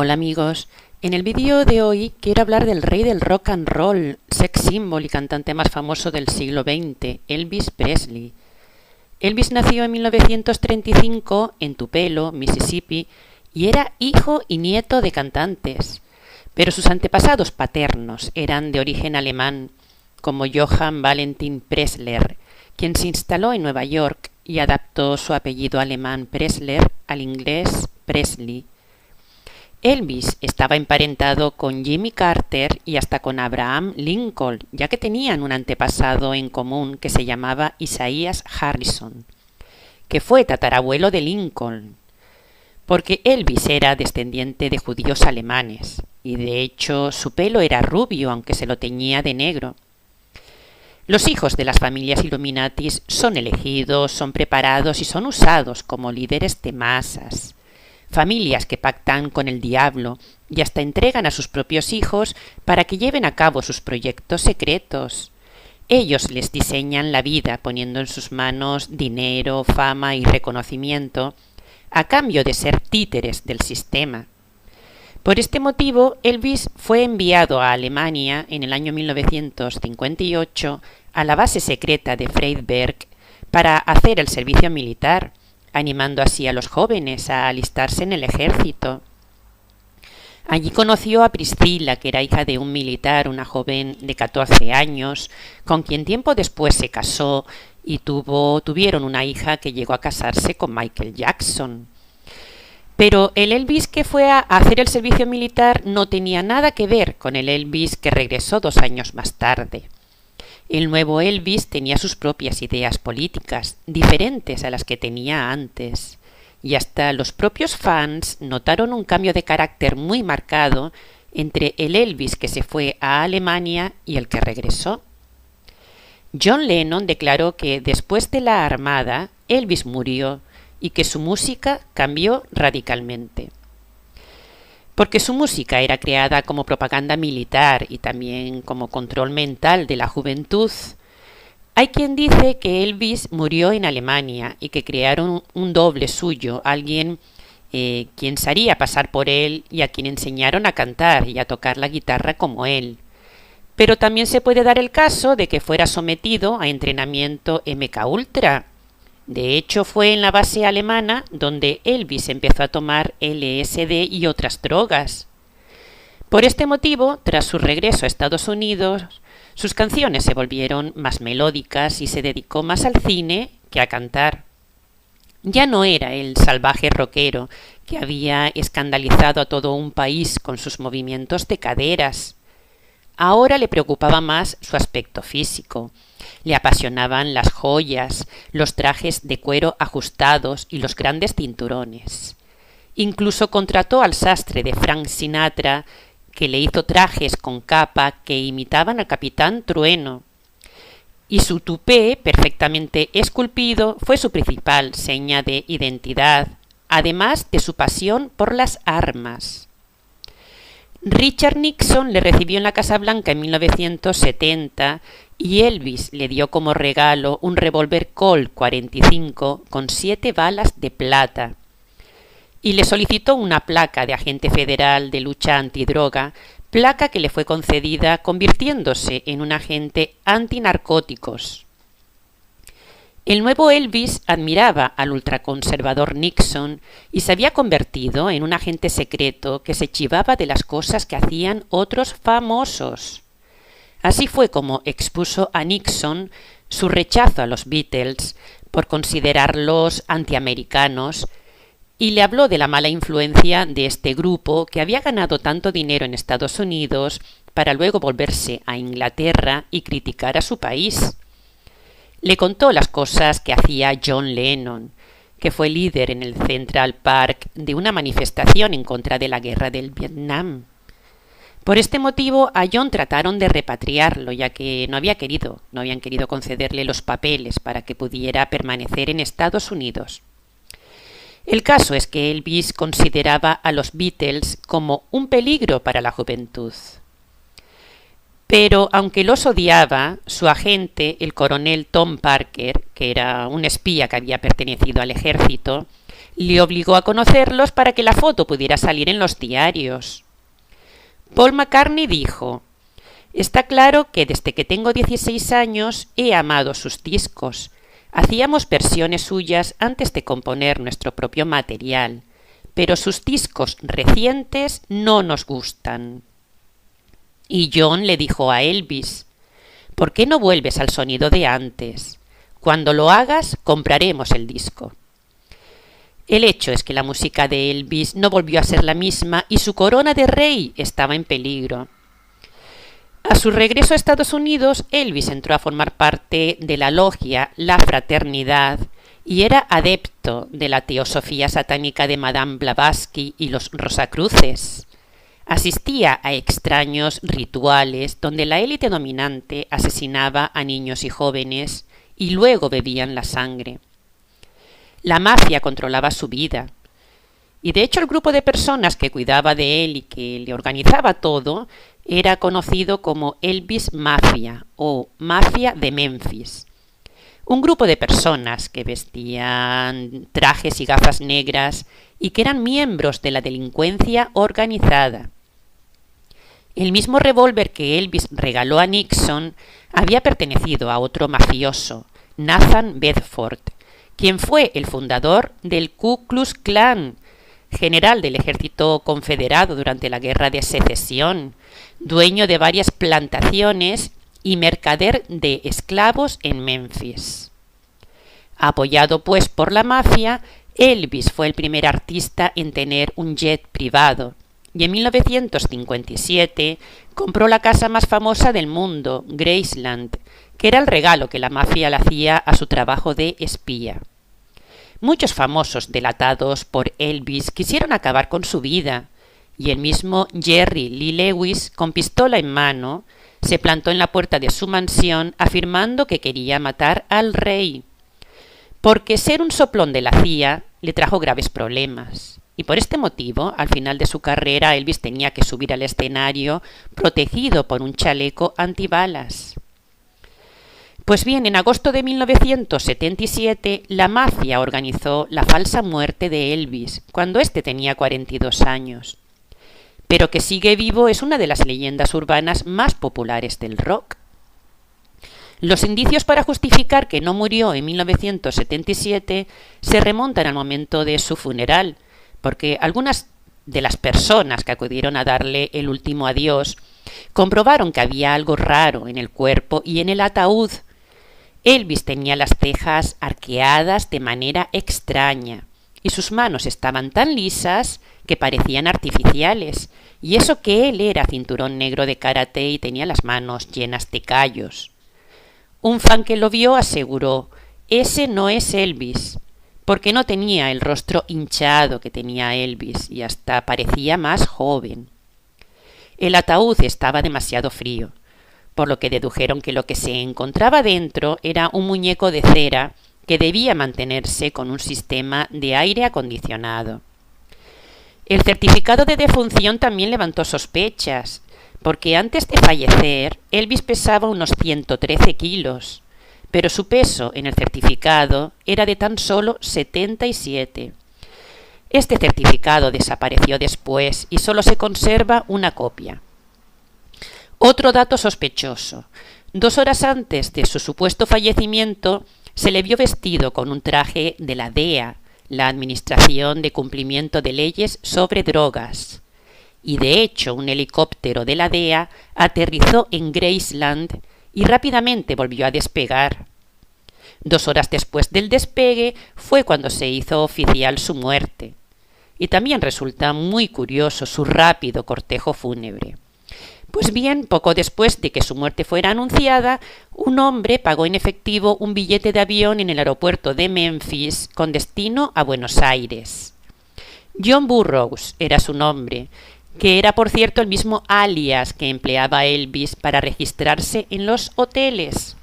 Hola amigos, en el vídeo de hoy quiero hablar del rey del rock and roll, sex symbol y cantante más famoso del siglo XX, Elvis Presley. Elvis nació en 1935 en Tupelo, Mississippi, y era hijo y nieto de cantantes, pero sus antepasados paternos eran de origen alemán, como Johann Valentin Pressler, quien se instaló en Nueva York y adaptó su apellido alemán Pressler al inglés Presley. Elvis estaba emparentado con Jimmy Carter y hasta con Abraham Lincoln, ya que tenían un antepasado en común que se llamaba Isaiah Harrison, que fue tatarabuelo de Lincoln, porque Elvis era descendiente de judíos alemanes, y de hecho su pelo era rubio aunque se lo teñía de negro. Los hijos de las familias Illuminatis son elegidos, son preparados y son usados como líderes de masas. Familias que pactan con el diablo y hasta entregan a sus propios hijos para que lleven a cabo sus proyectos secretos. Ellos les diseñan la vida poniendo en sus manos dinero, fama y reconocimiento a cambio de ser títeres del sistema. Por este motivo, Elvis fue enviado a Alemania en el año 1958 a la base secreta de Freiberg para hacer el servicio militar, animando así a los jóvenes a alistarse en el ejército. Allí conoció a Priscilla, que era hija de un militar, una joven de 14 años, con quien tiempo después se casó y tuvieron una hija que llegó a casarse con Michael Jackson. Pero el Elvis que fue a hacer el servicio militar no tenía nada que ver con el Elvis que regresó 2 años más tarde. El nuevo Elvis tenía sus propias ideas políticas, diferentes a las que tenía antes, y hasta los propios fans notaron un cambio de carácter muy marcado entre el Elvis que se fue a Alemania y el que regresó. John Lennon declaró que después de la Armada, Elvis murió y que su música cambió radicalmente. Porque su música era creada como propaganda militar y también como control mental de la juventud. Hay quien dice que Elvis murió en Alemania y que crearon un doble suyo, alguien quien se haría pasar por él y a quien enseñaron a cantar y a tocar la guitarra como él. Pero también se puede dar el caso de que fuera sometido a entrenamiento MKUltra. De hecho, fue en la base alemana donde Elvis empezó a tomar LSD y otras drogas. Por este motivo, tras su regreso a Estados Unidos, sus canciones se volvieron más melódicas y se dedicó más al cine que a cantar. Ya no era el salvaje rockero que había escandalizado a todo un país con sus movimientos de caderas. Ahora le preocupaba más su aspecto físico. Le apasionaban las joyas, los trajes de cuero ajustados y los grandes cinturones. Incluso contrató al sastre de Frank Sinatra, que le hizo trajes con capa que imitaban al Capitán Trueno. Y su tupé, perfectamente esculpido, fue su principal seña de identidad, además de su pasión por las armas. Richard Nixon le recibió en la Casa Blanca en 1970 y Elvis le dio como regalo un revólver Colt 45 con 7 balas de plata y le solicitó una placa de agente federal de lucha antidroga, placa que le fue concedida convirtiéndose en un agente antinarcóticos. El nuevo Elvis admiraba al ultraconservador Nixon y se había convertido en un agente secreto que se chivaba de las cosas que hacían otros famosos. Así fue como expuso a Nixon su rechazo a los Beatles por considerarlos antiamericanos y le habló de la mala influencia de este grupo que había ganado tanto dinero en Estados Unidos para luego volverse a Inglaterra y criticar a su país. Le contó las cosas que hacía John Lennon, que fue líder en el Central Park de una manifestación en contra de la guerra del Vietnam. Por este motivo a John trataron de repatriarlo, ya que no habían querido concederle los papeles para que pudiera permanecer en Estados Unidos. El caso es que Elvis consideraba a los Beatles como un peligro para la juventud. Pero aunque los odiaba, su agente, el coronel Tom Parker, que era un espía que había pertenecido al ejército, Le obligó a conocerlos para que la foto pudiera salir en los diarios. Paul McCartney dijo: «Está claro que desde que tengo 16 años he amado sus discos. Hacíamos versiones suyas antes de componer nuestro propio material, pero sus discos recientes no nos gustan». Y John le dijo a Elvis: «¿Por qué no vuelves al sonido de antes? Cuando lo hagas, compraremos el disco». El hecho es que la música de Elvis no volvió a ser la misma y su corona de rey estaba en peligro. A su regreso a Estados Unidos, Elvis entró a formar parte de la logia La Fraternidad y era adepto de la teosofía satánica de Madame Blavatsky y los Rosacruces. Asistía a extraños rituales donde la élite dominante asesinaba a niños y jóvenes y luego bebían la sangre. La mafia controlaba su vida. Y de hecho el grupo de personas que cuidaba de él y que le organizaba todo era conocido como Elvis Mafia o Mafia de Memphis. Un grupo de personas que vestían trajes y gafas negras y que eran miembros de la delincuencia organizada. El mismo revólver que Elvis regaló a Nixon había pertenecido a otro mafioso, Nathan Bedford, quien fue el fundador del Ku Klux Klan, general del ejército confederado durante la Guerra de Secesión, dueño de varias plantaciones y mercader de esclavos en Memphis. Apoyado pues por la mafia, Elvis fue el primer artista en tener un jet privado y en 1957 compró la casa más famosa del mundo, Graceland, que era el regalo que la mafia le hacía a su trabajo de espía. Muchos famosos delatados por Elvis quisieron acabar con su vida, y el mismo Jerry Lee Lewis, con pistola en mano, se plantó en la puerta de su mansión afirmando que quería matar al rey, porque ser un soplón de la CIA le trajo graves problemas. Y por este motivo, al final de su carrera, Elvis tenía que subir al escenario protegido por un chaleco antibalas. Pues bien, en agosto de 1977, la mafia organizó la falsa muerte de Elvis, cuando éste tenía 42 años. Pero que sigue vivo es una de las leyendas urbanas más populares del rock. Los indicios para justificar que no murió en 1977 se remontan al momento de su funeral, porque algunas de las personas que acudieron a darle el último adiós comprobaron que había algo raro en el cuerpo y en el ataúd. Elvis tenía las cejas arqueadas de manera extraña y sus manos estaban tan lisas que parecían artificiales, y eso que él era cinturón negro de karate y tenía las manos llenas de callos. Un fan que lo vio aseguró: «Ese no es Elvis», porque no tenía el rostro hinchado que tenía Elvis y hasta parecía más joven. El ataúd estaba demasiado frío, por lo que dedujeron que lo que se encontraba dentro era un muñeco de cera que debía mantenerse con un sistema de aire acondicionado. El certificado de defunción también levantó sospechas, porque antes de fallecer Elvis pesaba unos 113 kilos, pero su peso en el certificado era de tan solo 77. Este certificado desapareció después y solo se conserva una copia. Otro dato sospechoso: 2 horas antes de su supuesto fallecimiento se le vio vestido con un traje de la DEA, la Administración de Cumplimiento de Leyes sobre Drogas, y de hecho un helicóptero de la DEA aterrizó en Graceland y rápidamente volvió a despegar. 2 horas después del despegue fue cuando se hizo oficial su muerte. Y también resulta muy curioso su rápido cortejo fúnebre. Pues bien, poco después de que su muerte fuera anunciada, un hombre pagó en efectivo un billete de avión en el aeropuerto de Memphis con destino a Buenos Aires. John Burroughs era su nombre, que era por cierto el mismo alias que empleaba Elvis para registrarse en los hoteles.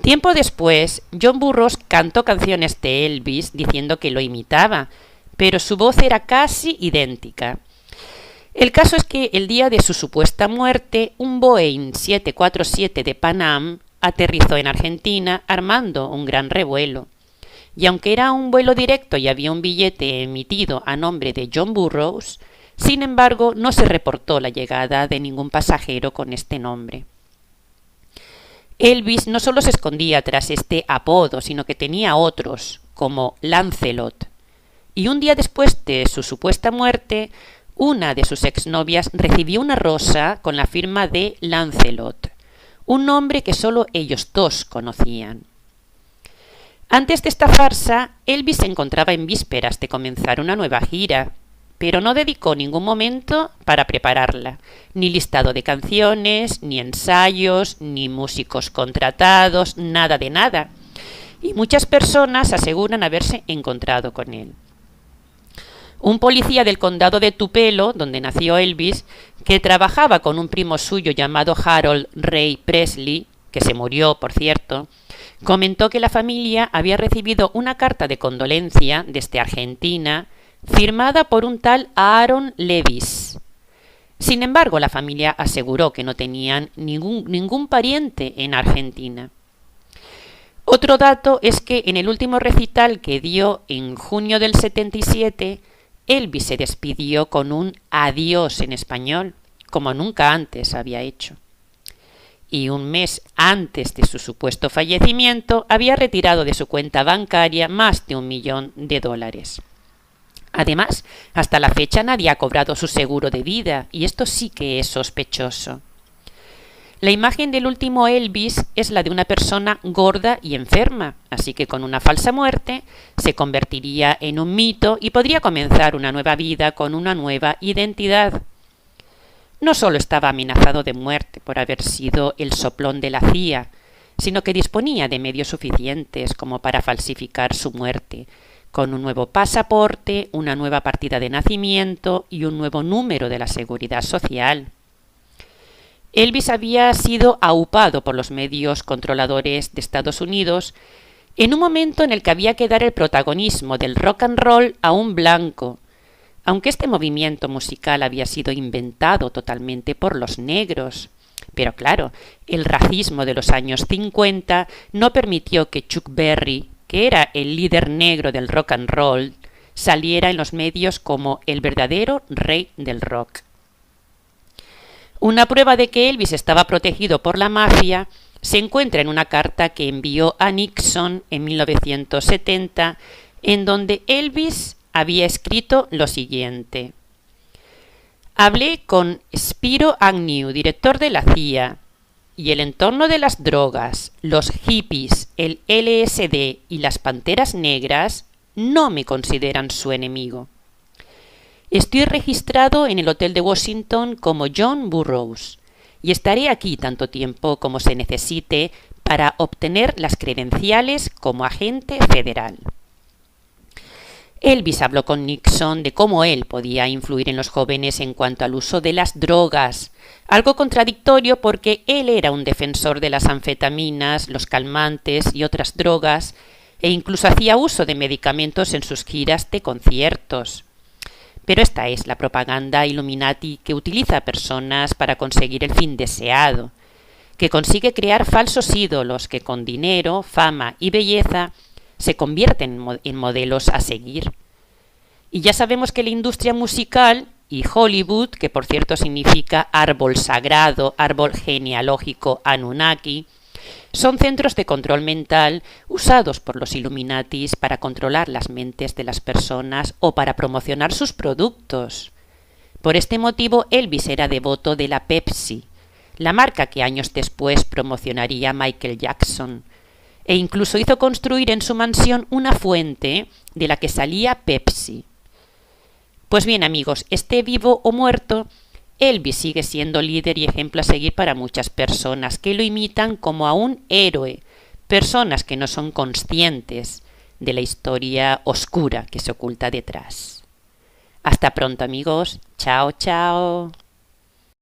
Tiempo después, John Burroughs cantó canciones de Elvis diciendo que lo imitaba, pero su voz era casi idéntica. El caso es que el día de su supuesta muerte, un Boeing 747 de Pan Am aterrizó en Argentina armando un gran revuelo. y aunque era un vuelo directo y había un billete emitido a nombre de John Burroughs, sin embargo no se reportó la llegada de ningún pasajero con este nombre. Elvis no solo se escondía tras este apodo, sino que tenía otros, como Lancelot. Y un día después de su supuesta muerte, una de sus exnovias recibió una rosa con la firma de Lancelot, un nombre que solo ellos dos conocían. Antes de esta farsa, Elvis se encontraba en vísperas de comenzar una nueva gira, pero no dedicó ningún momento para prepararla, ni listado de canciones, ni ensayos, ni músicos contratados, nada de nada, y muchas personas aseguran haberse encontrado con él. Un policía del condado de Tupelo, donde nació Elvis, que trabajaba con un primo suyo llamado Harold Ray Presley, que se murió, por cierto, comentó que la familia había recibido una carta de condolencia desde Argentina, firmada por un tal Aaron Levis. Sin embargo, la familia aseguró que no tenían ningún pariente en Argentina. Otro dato es que en el último recital que dio en junio del 77, Elvis se despidió con un adiós en español, como nunca antes había hecho. Y un mes antes de su supuesto fallecimiento, había retirado de su cuenta bancaria más de $1 millón. Además, hasta la fecha nadie ha cobrado su seguro de vida, y esto sí que es sospechoso. La imagen del último Elvis es la de una persona gorda y enferma, así que con una falsa muerte se convertiría en un mito y podría comenzar una nueva vida con una nueva identidad. No solo estaba amenazado de muerte por haber sido el soplón de la CIA, sino que disponía de medios suficientes como para falsificar su muerte, con un nuevo pasaporte, una nueva partida de nacimiento y un nuevo número de la Seguridad Social. Elvis había sido aupado por los medios controladores de Estados Unidos en un momento en el que había que dar el protagonismo del rock and roll a un blanco, aunque este movimiento musical había sido inventado totalmente por los negros. Pero claro, el racismo de los años 50 no permitió que Chuck Berry, que era el líder negro del rock and roll, saliera en los medios como el verdadero rey del rock. Una prueba de que Elvis estaba protegido por la mafia se encuentra en una carta que envió a Nixon en 1970, en donde Elvis había escrito lo siguiente: hablé con Spiro Agnew, director de la CIA, y el entorno de las drogas, los hippies, el LSD y las panteras negras no me consideran su enemigo. Estoy registrado en el Hotel de Washington como John Burroughs y estaré aquí tanto tiempo como se necesite para obtener las credenciales como agente federal. Elvis habló con Nixon de cómo él podía influir en los jóvenes en cuanto al uso de las drogas, algo contradictorio porque él era un defensor de las anfetaminas, los calmantes y otras drogas, e incluso hacía uso de medicamentos en sus giras de conciertos. Pero esta es la propaganda Illuminati que utiliza a personas para conseguir el fin deseado, que consigue crear falsos ídolos que con dinero, fama y belleza se convierten en modelos a seguir. Y ya sabemos que la industria musical y Hollywood, que por cierto significa árbol sagrado, árbol genealógico Anunnaki, son centros de control mental usados por los Illuminatis para controlar las mentes de las personas o para promocionar sus productos. Por este motivo, Elvis era devoto de la Pepsi, la marca que años después promocionaría Michael Jackson, e incluso hizo construir en su mansión una fuente de la que salía Pepsi. Pues bien, amigos, esté vivo o muerto, Elvis sigue siendo líder y ejemplo a seguir para muchas personas que lo imitan como a un héroe, personas que no son conscientes de la historia oscura que se oculta detrás. Hasta pronto, amigos. Chao, chao.